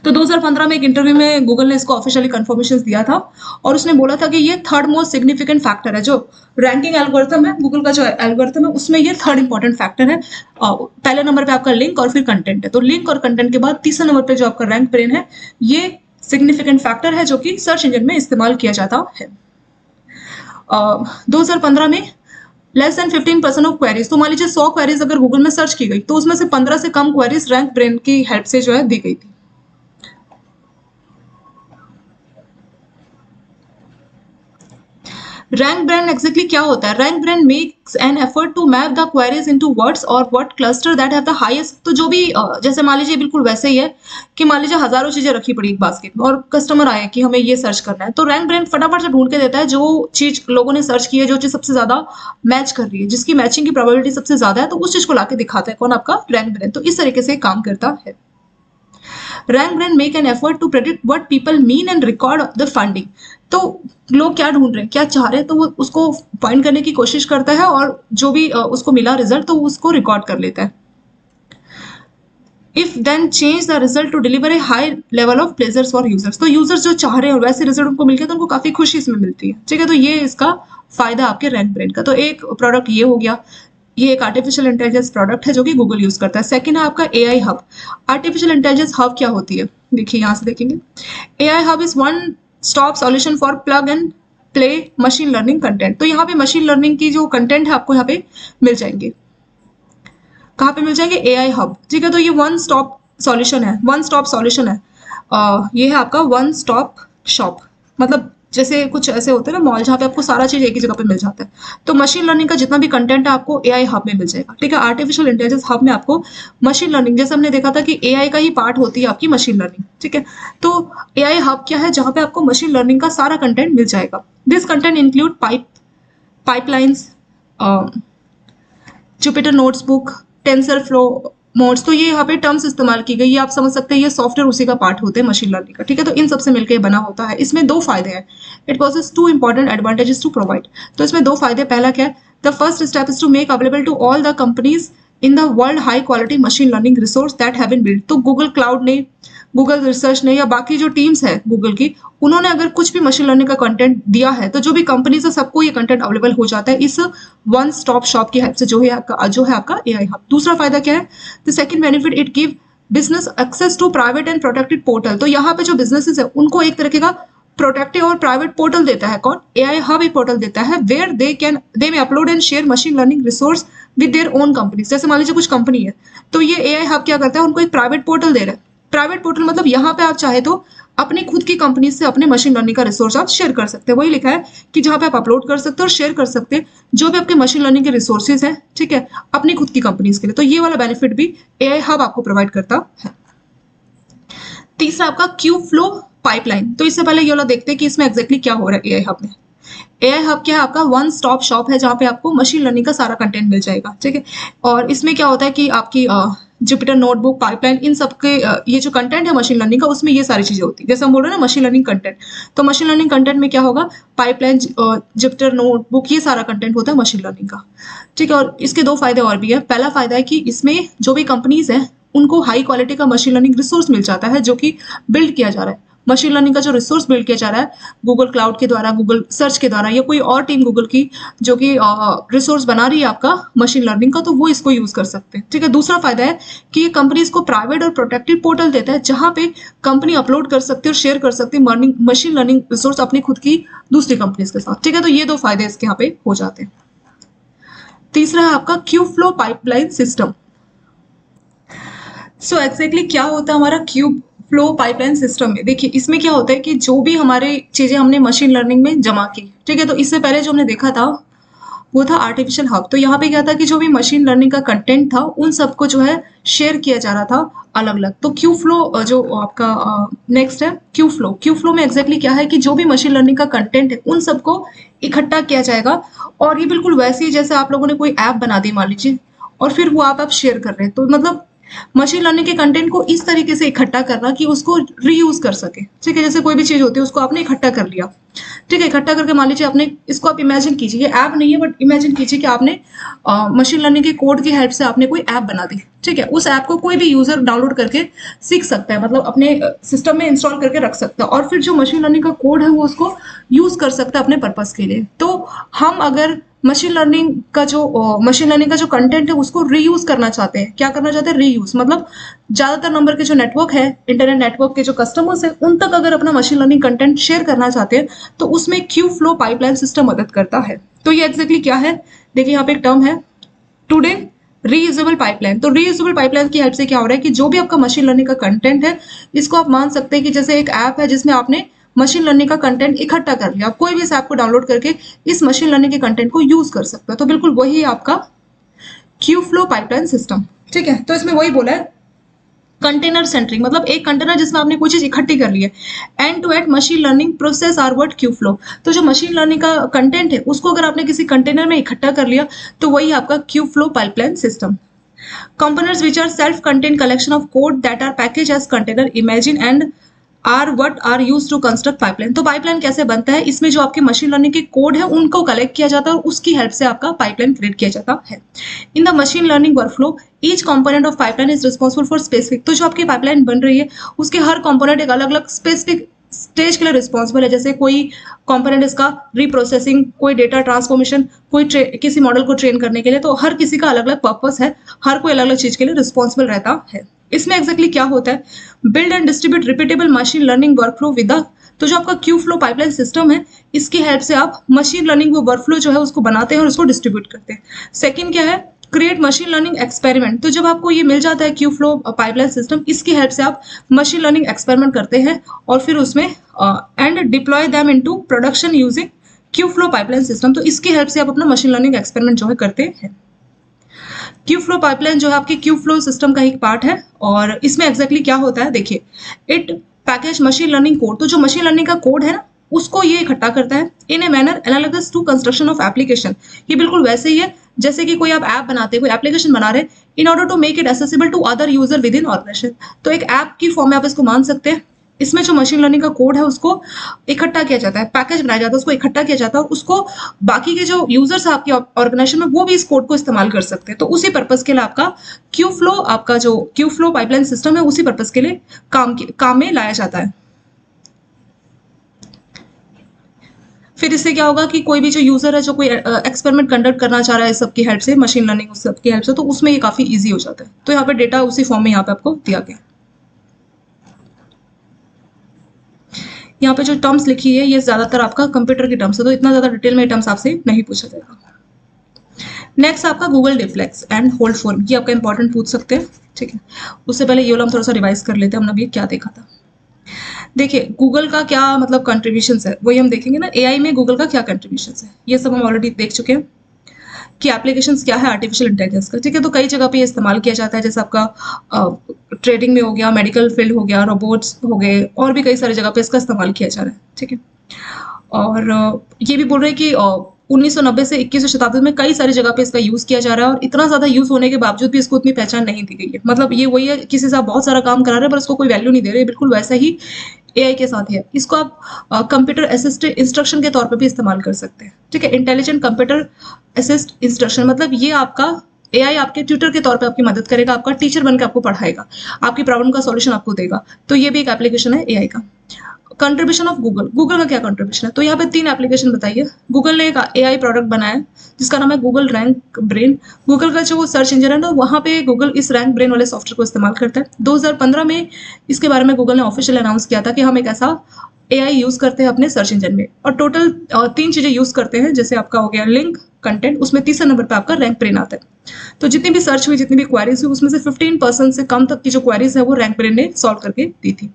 तो 2015 में एक इंटरव्यू में गूगल ने इसको ऑफिशियली कंफर्मेशन दिया था और उसने बोला था कि ये थर्ड मोस्ट सिग्निफिकेंट फैक्टर है, जो रैंकिंग एल्गोरिथम है गूगल का, जो एल्गोरिथम है उसमें ये थर्ड इंपॉर्टेंट फैक्टर है। पहले नंबर पे आपका लिंक और फिर कंटेंट है, तो लिंक और कंटेंट के बाद तीसरे नंबर पे जो आपका रैंक ब्रेन है, ये सिग्निफिकेंट फैक्टर है जो कि सर्च इंजन में इस्तेमाल किया जाता है। 2015 में लेस देन 15% ऑफ क्वेरीज, तो मान लीजिए 100 क्वेरीज अगर गूगल में सर्च की गई तो उसमें से 15 से कम क्वेरीज रैंक ब्रेन की हेल्प से जो है दी गई थी। रैंक ब्रेन एग्जैक्टली क्या होता है? RankBrain makes an effort to map the queries into words और what cluster that have the highest, तो जो भी जैसे मान लीजिए बिल्कुल वैसे ही है कि मान लीजिए हजारों चीजें रखी पड़ी एक बास्केट में और कस्टमर आए कि हमें ये सर्च करना है, तो रैंक ब्रेन फटाफट से ढूंढ के देता है जो चीज लोगों ने सर्च की है, जो चीज सबसे ज्यादा मैच कर रही है, जिसकी मैचिंग की प्रोबेबिलिटी सबसे ज्यादा है, तो उस चीज को लाके दिखाता है कौन? आपका रैंक ब्रेन। तो इस तरीके से काम करता है। RankBrain make an effort to predict what people mean and record the funding, तो लोग क्या ढूंढ रहे हैं, क्या चाह रहे हैं, तो वो उसको फाइंड करने की कोशिश करता है और जो भी उसको मिला रिजल्ट तो उसको रिकॉर्ड कर लेता है। If then change the result to deliver a high level of pleasures for users, तो यूजर्स जो चाह रहे हैं और वैसे रिजल्ट उनको मिल गया तो उनको काफी खुशी इसमें मिलती है। ठीक है, तो ये इसका फायदा आपके रैंक ब्रेन का। तो एक प्रोडक्ट ये हो गया, ये एक आर्टिफिशियल इंटेलिजेंस प्रोडक्ट है जो कि गूगल यूज करता है। सेकंड है आपका AI hub. Artificial intelligence hub क्या होती है, देखिए यहां से देखेंगे। AI hub is one stop solution for plug and play machine learning content, तो यहाँ पे मशीन लर्निंग की जो कंटेंट है आपको यहाँ पे मिल जाएंगे। कहाँ पे मिल जाएंगे? AI hub. ठीक है, तो ये वन स्टॉप सॉल्यूशन है, वन स्टॉप सॉल्यूशन है। ये है आपका वन स्टॉप शॉप, मतलब जैसे कुछ ऐसे होते हैं ना मॉल जहाँ पे आपको सारा चीज एक ही जगह पे मिल जाता है, तो मशीन लर्निंग का जितना भी कंटेंट है आपको एआई हब में मिल जाएगा। ठीक है, आर्टिफिशियल इंटेलिजेंस हब में आपको मशीन लर्निंग, जैसे हमने देखा था कि एआई का ही पार्ट होती है आपकी मशीन लर्निंग। ठीक है, तो एआई हब क्या है? जहाँ पे आपको मशीन लर्निंग का सारा कंटेंट मिल जाएगा। This content include pipelines, Jupyter notebook, tensor flow modes, तो ये यहाँ पे टर्म्स इस्तेमाल की गई, ये आप समझ सकते हैं ये सॉफ्टवेयर उसी का पार्ट होते हैं मशीन लर्निंग का। ठीक है, तो इन सबसे मिलकर बना होता है। इसमें दो फायदे हैं, it possess two important advantages to provide. तो इसमें दो फायदे, पहला क्या है? The first step is to make available to all the companies in the world high quality machine learning resource that have been build. तो गूगल क्लाउड ने, गूगल रिसर्च ने या बाकी जो टीम्स है गूगल की, उन्होंने अगर कुछ भी मशीन लर्निंग का कंटेंट दिया है तो जो भी कंपनीज है सबको ये कंटेंट अवेलेबल हो जाता है इस वन स्टॉप शॉप की हेल्प से, जो है आपका एआई हब। दूसरा फायदा क्या है? The second benefit, it give business access to private and protected portal. तो यहाँ पे जो बिजनेसेस है उनको एक तरीके का प्रोटेक्टिव और प्राइवेट पोर्टल देता है। कौन? एआई हब एक पोर्टल देता है where they may upload and share machine learning resource with their own companies. जैसे मान लीजिए कुछ कंपनी है तो ये एआई हब क्या करता है? उनको एक प्राइवेट पोर्टल दे रहा है। प्राइवेट पोर्टल मतलब यहाँ पे आप चाहे तो अपनी खुद की कंपनी से अपने मशीन लर्निंग का रिसोर्स आप शेयर कर सकते हैं। वही लिखा है कि जहां पे आप अपलोड कर सकते हैं और शेयर कर सकते हैं जो भी आपके मशीन लर्निंग के रिसोर्सेज हैं, ठीक है, अपनी खुद की कंपनीज के लिए। तो ये वाला बेनिफिट भी एआई हब आपको प्रोवाइड करता है। तीसरा आपका क्यू फ्लो पाइपलाइन। तो इससे पहले ये वाला देखते हैं कि इसमें एग्जैक्टली क्या हो रहा है एआई हब में। एआई हब क्या है? आपका वन स्टॉप शॉप है जहाँ पे आपको मशीन लर्निंग का सारा कंटेंट मिल जाएगा। ठीक है, और इसमें क्या होता है कि आपकी जुपिटर नोटबुक, पाइपलाइन, इन सब के ये जो कंटेंट है मशीन लर्निंग का, उसमें ये सारी चीजें होती है। जैसे हम बोल रहे हैं ना मशीन लर्निंग कंटेंट, तो मशीन लर्निंग कंटेंट में क्या होगा? पाइपलाइन, जुपिटर नोटबुक, ये सारा कंटेंट होता है मशीन लर्निंग का। ठीक है, और इसके दो फायदे और भी है। पहला फायदा है कि इसमें जो भी कंपनीज है उनको हाई क्वालिटी का मशीन लर्निंग रिसोर्स मिल जाता है जो कि बिल्ड किया जा रहा है। मशीन लर्निंग का जो रिसोर्स बिल्ड किया जा रहा है गूगल क्लाउड के द्वारा, गूगल सर्च के द्वारा, या कोई और टीम गूगल की जो कि रिसोर्स बना रही है आपका मशीन लर्निंग का, तो वो इसको यूज कर सकते हैं। ठीक है, दूसरा फायदा है कि ये कंपनीज को प्राइवेट और प्रोटेक्टेड पोर्टल देता है जहां पे कंपनी अपलोड कर सकती है और शेयर कर सकती है मशीन लर्निंग रिसोर्स अपनी खुद की दूसरी कंपनीज के साथ। ठीक है, तो ये दो फायदे इसके यहाँ पे हो जाते हैं। तीसरा है आपका Q flow pipeline system. So exactly क्या होता है हमारा क्यूब फ्लो पाइपलाइन सिस्टम में? देखिए इसमें क्या होता है कि जो भी हमारे चीजें हमने मशीन लर्निंग में जमा की, ठीक है, तो इससे पहले जो हमने देखा था वो था आर्टिफिशियल हब। तो यहाँ पे क्या था कि जो भी मशीन लर्निंग का कंटेंट था उन सबको जो है शेयर किया जा रहा था अलग अलग। तो क्यू फ्लो जो आपका नेक्स्ट है क्यू फ्लो। क्यू फ्लो में एग्जैक्टली क्या है कि जो भी मशीन लर्निंग का कंटेंट है उन सबको इकट्ठा किया जाएगा, और ये बिल्कुल वैसे ही जैसे आप लोगों ने कोई ऐप बना दी मान लीजिए और फिर वो आप शेयर कर रहे हैं। तो मतलब मशीन लर्निंग के कंटेंट को इस तरीके से इकट्ठा करना कि उसको रीयूज कर सके। ठीक है, जैसे कोई भी चीज होती है उसको आपने इकट्ठा कर लिया। ठीक है, इकट्ठा करके मान लीजिए आपने इसको, आप इमेजिन कीजिए, ये ऐप नहीं है बट इमेजिन कीजिए कि आपने मशीन लर्निंग के कोड की हेल्प से आपने कोई ऐप बना दी। ठीक है, उस ऐप को कोई भी यूजर डाउनलोड करके सीख सकता है, मतलब अपने सिस्टम में इंस्टॉल करके रख सकता है, और फिर जो मशीन लर्निंग का कोड है वो उसको यूज कर सकता है अपने पर्पस के लिए। तो हम अगर मशीन लर्निंग का जो कंटेंट है उसको रीयूज करना चाहते हैं, क्या करना चाहते हैं, रीयूज, मतलब ज्यादातर नंबर के जो नेटवर्क है, इंटरनेट नेटवर्क के जो कस्टमर्स है, उन तक अगर अपना मशीन लर्निंग कंटेंट शेयर करना चाहते हैं तो उसमें क्यू फ्लो पाइपलाइन सिस्टम मदद करता है। तो ये एग्जैक्टली क्या है, देखिए यहाँ पे एक टर्म है टुडे रीयूजेबल पाइपलाइन। तो रीयूजेबल पाइपलाइन की हेल्प से क्या हो रहा है कि जो भी आपका मशीन लर्निंग का कंटेंट है, इसको आप मान सकते हैं कि जैसे एक ऐप है जिसमें आपने मशीन लर्निंग का कंटेंट इकट्ठा कर लिया, आप कोई भी इस ऐप को डाउनलोड करके इस मशीन लर्निंग के कंटेंट को यूज कर सकते हो। तो बिल्कुल वही है आपका क्यू फ्लो पाइपलाइन सिस्टम। ठीक है, तो इसमें वही बोला है कंटेनर सेंट्रिक, मतलब एक कंटेनर जिसमें आपने कोई चीज इकट्ठी कर ली है। End to end machine learning process are what queue flow. तो जो मशीन लर्निंग का कंटेंट है उसको अगर आपने किसी कंटेनर में इकट्ठा कर लिया तो वही आपका Q flow pipeline system. Components which are self-contained collection of code that are packaged as container imagine and are what are used to construct pipeline। तो पाइपलाइन कैसे बनता है, इसमें जो आपके मशीन लर्निंग के कोड है उनको कलेक्ट किया जाता है और उसकी हेल्प से आपका पाइपलाइन क्रिएट किया जाता है। In the machine learning workflow each component of pipeline is responsible for specific. तो जो आपकी पाइपलाइन बन रही है उसके हर कंपोनेंट एक अलग अलग स्पेसिफिक स्टेज के लिए रिस्पॉन्सिबल है। जैसे कोई कंपोनेंट इसका रिप्रोसेसिंग, कोई डेटा ट्रांसफॉर्मेशन, कोई किसी मॉडल को ट्रेन करने के लिए, तो हर किसी का अलग अलग पर्पस है, हर कोई अलग अलग चीज के लिए रिस्पॉन्सिबल रहता है। इसमें एग्जैक्टली क्या होता है, build and distribute repeatable machine learning workflow with the. तो जो आपका क्यू फ्लो पाइपलाइन सिस्टम है इसकी हेल्प से आप मशीन लर्निंग वो वर्कफ्लो जो है उसको बनाते हैं और उसको डिस्ट्रीब्यूट करते हैं। सेकंड क्या है, क्रिएट मशीन लर्निंग एक्सपेरिमेंट। तो जब आपको ये मिल जाता है क्यू फ्लो पाइपलाइन सिस्टम, इसकी हेल्प से आप मशीन लर्निंग एक्सपेरिमेंट करते हैं और फिर उसमें and deploy them into production using Q flow pipeline system. तो इसकी हेल्प से आप अपना मशीन लर्निंग एक्सपेरिमेंट जो है करते हैं। क्यू फ्लो पाइपलाइन जो है आपके क्यू फ्लो सिस्टम का एक पार्ट है और इसमें एग्जैक्टली क्या होता है, देखिए it package machine learning code. तो जो मशीन लर्निंग का कोड है ना उसको ये इकट्ठा करता है in a manner analogous to construction of application. ये बिल्कुल वैसे ही है जैसे कि कोई आप ऐप बनाते हैं, कोई एप्लीकेशन बना रहे, in order to make it accessible to other user within organization. तो एक ऐप की फॉर्म में आप इसको मान सकते हैं। इसमें जो मशीन लर्निंग का कोड है उसको इकट्ठा किया जाता है, पैकेज बनाया जाता है, उसको इकट्ठा किया जाता है और उसको बाकी के जो यूजर्स है आपके ऑर्गेनाइजेशन में वो भी इस कोड को इस्तेमाल कर सकते हैं। तो उसी पर्पज के लिए आपका क्यू फ्लो पाइपलाइन सिस्टम है उसी पर्पज के लिए काम में लाया जाता है। फिर इससे क्या होगा कि कोई भी जो यूजर है जो कोई एक्सपेरिमेंट कंडक्ट करना चाह रहा है सबकी हेल्प से, मशीन लर्निंग सबकी हेल्प से, तो उसमें ये काफी इजी हो जाता है। तो यहाँ पे डेटा उसी फॉर्म में यहाँ पे आपको दिया गया। यहाँ पे जो टर्म्स लिखी है ये ज्यादातर आपका कंप्यूटर की टर्म्स है, तो इतना ज्यादा डिटेल में टर्म्स आपसे नहीं पूछा जाएगा। नेक्स्ट आपका गूगल डिफ्लेक्स एंड होल्ड फॉर्म, ये आपका इंपॉर्टेंट पूछ सकते हैं। ठीक है, उससे पहले ये वाला हम थोड़ा सा रिवाइज कर लेते हैं, हमने अभी क्या देखा था। देखिए गूगल का क्या मतलब कंट्रीब्यूशंस है वही हम देखेंगे ना, एआई में गूगल का क्या कंट्रीब्यूशंस है ये सब हम ऑलरेडी देख चुके हैं कि एप्लीकेशंस क्या है आर्टिफिशियल इंटेलिजेंस का। ठीक है, तो कई जगह पे ये इस्तेमाल किया जाता है, जैसे आपका ट्रेडिंग में हो गया, मेडिकल फील्ड हो गया, रोबोट्स हो गए, और भी कई सारी जगह पे इसका इस्तेमाल किया जा रहा है। ठीक है, और ये भी बोल रहे हैं कि 1990 से 21वीं शताब्दी में कई सारी जगह पे इसका यूज किया जा रहा है और इतना ज्यादा यूज होने के बावजूद भी इसको उतनी पहचान नहीं दी गई है। मतलब ये वही है, किसी से आप बहुत सारा काम करा रहे हैं पर इसको कोई वैल्यू नहीं दे रहे, बिल्कुल वैसा ही एआई के साथ है। इसको आप कंप्यूटर असिस्टेड इंस्ट्रक्शन के तौर पे भी इस्तेमाल कर सकते हैं। ठीक है, इंटेलिजेंट कंप्यूटर असिस्ट इंस्ट्रक्शन, मतलब ये आपका एआई आपके ट्यूटर के तौर पे आपकी मदद करेगा, आपका टीचर बनकर आपको पढ़ाएगा, आपकी प्रॉब्लम का सॉल्यूशन आपको देगा। तो ये भी एक एप्लीकेशन है एआई का। कंट्रीब्यूशन ऑफ गूगल, गूगल का क्या कंट्रीब्यूशन है, तो यहाँ पे 3 एप्लीकेशन बताइए। गूगल ने एक एआई प्रोडक्ट बनाया जिसका नाम है गूगल रैंक ब्रेन। गूगल का जो सर्च इंजन है ना वहाँ पे गूगल इस रैंक ब्रेन वाले सॉफ्टवेयर को इस्तेमाल करता है। 2015 में इसके बारे में गूगल ने ऑफिशियल अनाउंस किया था कि हम एक ऐसा एआई यूज करते हैं अपने सर्च इंजन में, और टोटल 3 चीजें यूज करते हैं। जैसे आपका हो गया लिंक, कंटेंट, उसमें तीसरे नंबर पे आपका रैंक ब्रेन आता है। तो जितनी भी सर्च हुई, जितनी भी क्वेरीज हुई, उसमें से 15% से कम तक की जो क्वेरीज है वो रैंक ब्रेन ने सॉल्व करके दी थी।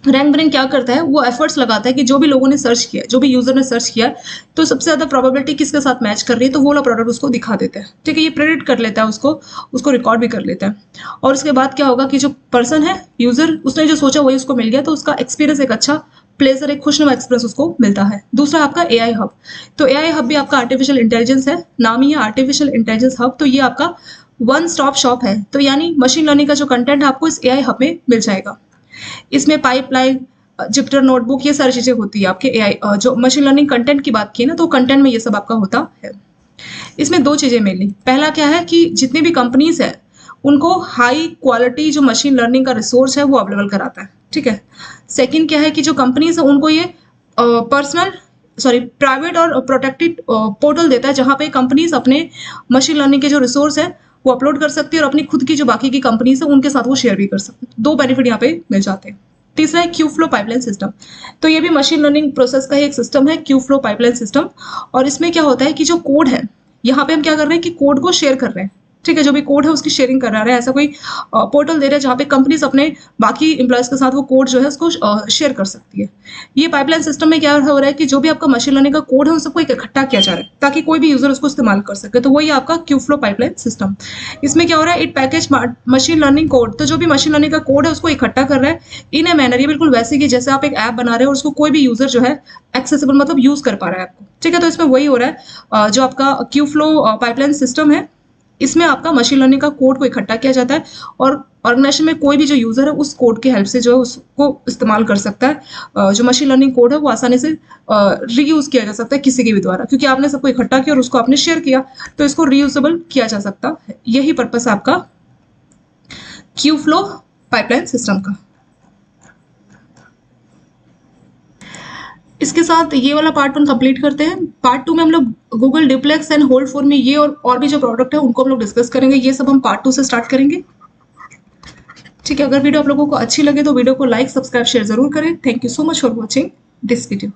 रैंक ब्रेन क्या करता है, वो एफर्ट्स लगाता है कि जो भी लोगों ने सर्च किया, जो भी यूजर ने सर्च किया, तो सबसे ज्यादा प्रोबेबिलिटी किसके साथ मैच कर रही है, तो वो वाला प्रोडक्ट उसको दिखा देता है। ठीक है, ये प्रेडिक्ट कर लेता है, उसको रिकॉर्ड भी कर लेता है। और उसके बाद क्या होगा कि जो पर्सन है, यूजर, उसने जो सोचा वही उसको मिल गया, तो उसका एक्सपीरियंस एक अच्छा प्लेजर, एक खुशनुमा एक्सप्रेस उसको मिलता है। दूसरा आपका एआई हब, तो एआई हब भी आपका आर्टिफिशियल इंटेलिजेंस है, नाम ही है आर्टिफिशियल इंटेलिजेंस हब। तो ये आपका वन स्टॉप शॉप है, तो यानी मशीन लर्निंग का जो कंटेंट है आपको इस एआई हब में मिल जाएगा। इसमें पाइपलाइन, जिप्टर नोटबुक, ये सारी चीजें होती है आपके एआई जो मशीन लर्निंग कंटेंट की बात की है ना, तो कंटेंट में ये सब आपका होता है। इसमें दो चीजें मेनली, पहला क्या है कि जितनी भी कंपनीज है उनको हाई क्वालिटी जो मशीन लर्निंग का रिसोर्स है वो अवेलेबल कराता है, ठीक है। सेकंड क्या है कि जो कंपनीज है उनको ये प्राइवेट और प्रोटेक्टेड पोर्टल देता है, जहां पे कंपनीज अपने मशीन लर्निंग के जो रिसोर्स है वो अपलोड कर सकती है और अपनी खुद की जो बाकी की कंपनीज है उनके साथ वो शेयर भी कर सकते हैं। दो बेनिफिट यहाँ पे मिल जाते हैं। तीसरा है क्यू फ्लो पाइपलाइन सिस्टम, तो ये भी मशीन लर्निंग प्रोसेस का ही एक सिस्टम है, क्यू फ्लो पाइपलाइन सिस्टम। और इसमें क्या होता है कि जो कोड है, यहाँ पे हम क्या कर रहे हैं कि कोड को शेयर कर रहे हैं, ठीक है। जो भी कोड है उसकी शेयरिंग करा रहे हैं, ऐसा कोई पोर्टल दे रहा है जहाँ पे कंपनीज अपने बाकी एम्प्लॉयज के साथ वो कोड जो है उसको शेयर कर सकती है। ये पाइपलाइन सिस्टम में क्या हो रहा है कि जो भी आपका मशीन लर्निंग का कोड है उन सबको इकट्ठा किया जा रहा है ताकि कोई भी यूजर उसको इस्तेमाल कर सके, तो वही आपका क्यू फ्लो पाइपलाइन सिस्टम। इसमें क्या हो रहा है, it package machine learning code, तो जो भी मशीन लर्निंग का कोड है उसको इकट्ठा कर रहा है इन ए मैनर, ये बिल्कुल वैसे कि जैसे आप एक ऐप बना रहे हो और उसको कोई भी यूजर जो है एक्सेसिबल मतलब यूज कर पा रहा है आपको, ठीक है। तो इसमें वही हो रहा है, जो आपका क्यू फ्लो पाइपलाइन सिस्टम है इसमें आपका मशीन लर्निंग का कोड को इकट्ठा किया जाता है और ऑर्गेनाइजेशन में कोई भी जो यूजर है उस कोड के हेल्प से जो है उसको इस्तेमाल कर सकता है। जो मशीन लर्निंग कोड है वो आसानी से रीयूज किया जा सकता है किसी के भी द्वारा, क्योंकि आपने सबको इकट्ठा किया और उसको आपने शेयर किया, तो इसको रीयूजेबल किया जा सकता है। यही पर्पस है आपका क्यू फ्लो पाइपलाइन सिस्टम का। इसके साथ ये वाला पार्ट 1 कंप्लीट करते हैं। पार्ट 2 में हम लोग Google diplex and hold four में ये और भी जो प्रोडक्ट है उनको हम लोग डिस्कस करेंगे। ये सब हम पार्ट 2 से स्टार्ट करेंगे, ठीक है। अगर वीडियो आप लोगों को अच्छी लगे तो वीडियो को लाइक, सब्सक्राइब, शेयर जरूर करें। Thank you so much for watching this video.